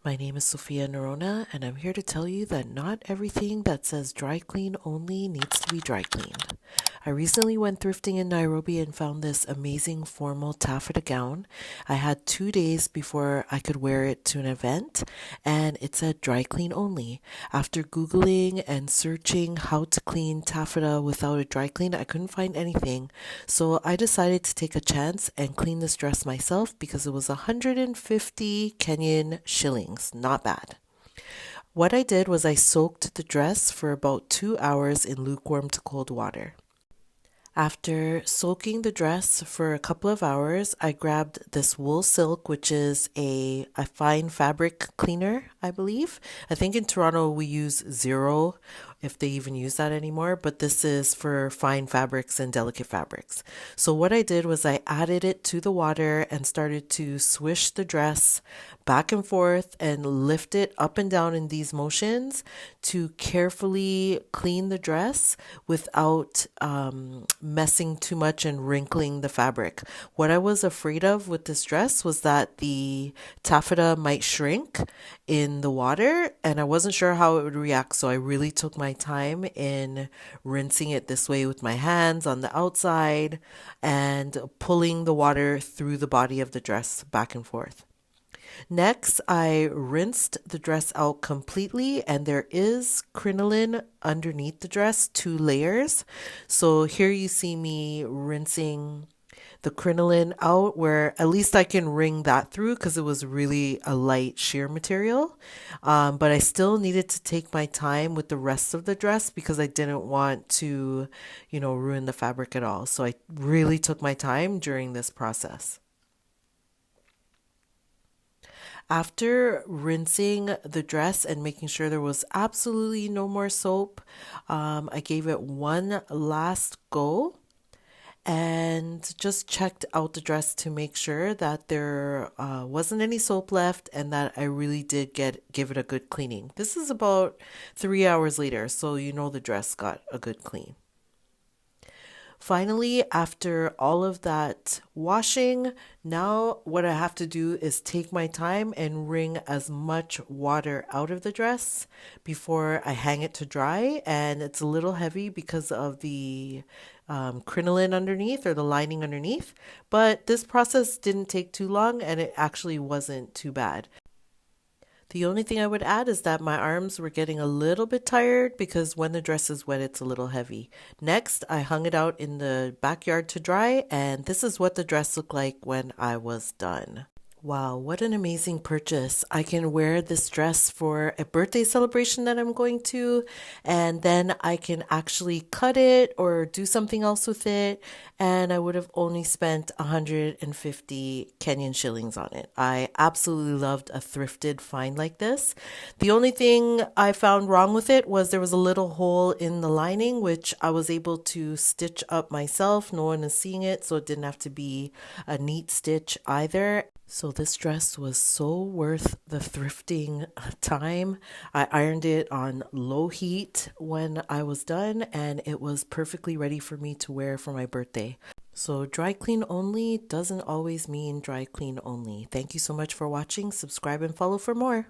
My name is Sophia Noronha, and I'm here to tell you that not everything that says dry clean only needs to be dry cleaned. I recently went thrifting in Nairobi and found this amazing formal taffeta gown. I had 2 days before I could wear it to an event, and it said dry clean only. After Googling and searching how to clean taffeta without a dry clean, I couldn't find anything. So I decided to take a chance and clean this dress myself because it was 150 Kenyan shillings. Not bad. What I did was I soaked the dress for about 2 hours in lukewarm to cold water. After soaking the dress for a couple of hours, I grabbed this wool silk, which is a fine fabric cleaner, I believe. I think in Toronto we use Zero, if they even use that anymore, but this is for fine fabrics and delicate fabrics. So what I did was I added it to the water and started to swish the dress back and forth and lift it up and down in these motions to carefully clean the dress without messing too much and wrinkling the fabric. What I was afraid of with this dress was that the taffeta might shrink in the water, and I wasn't sure how it would react. So I really took my time in rinsing it this way with my hands on the outside and pulling the water through the body of the dress back and forth. Next, I rinsed the dress out completely, and there is crinoline underneath the dress, 2 layers. So here you see me rinsing the crinoline out, where at least I can wring that through because it was really a light sheer material. But I still needed to take my time with the rest of the dress because I didn't want to, ruin the fabric at all. So I really took my time during this process. After rinsing the dress and making sure there was absolutely no more soap, I gave it one last go and just checked out the dress to make sure that there wasn't any soap left and that I really did give it a good cleaning. This is about 3 hours later, so the dress got a good clean. Finally, after all of that washing, now what I have to do is take my time and wring as much water out of the dress before I hang it to dry. And it's a little heavy because of the crinoline underneath or the lining underneath. But this process didn't take too long and it actually wasn't too bad. The only thing I would add is that my arms were getting a little bit tired because when the dress is wet, it's a little heavy. Next, I hung it out in the backyard to dry, and this is what the dress looked like when I was done. Wow, what an amazing purchase. I can wear this dress for a birthday celebration that I'm going to, and then I can actually cut it or do something else with it, and I would have only spent 150 Kenyan shillings on it. I absolutely loved a thrifted find like this. The only thing I found wrong with it was there was a little hole in the lining, which I was able to stitch up myself. No one is seeing it, so it didn't have to be a neat stitch either. So this dress was so worth the thrifting time. I ironed it on low heat when I was done, and it was perfectly ready for me to wear for my birthday. So dry clean only doesn't always mean dry clean only. Thank you so much for watching. Subscribe and follow for more.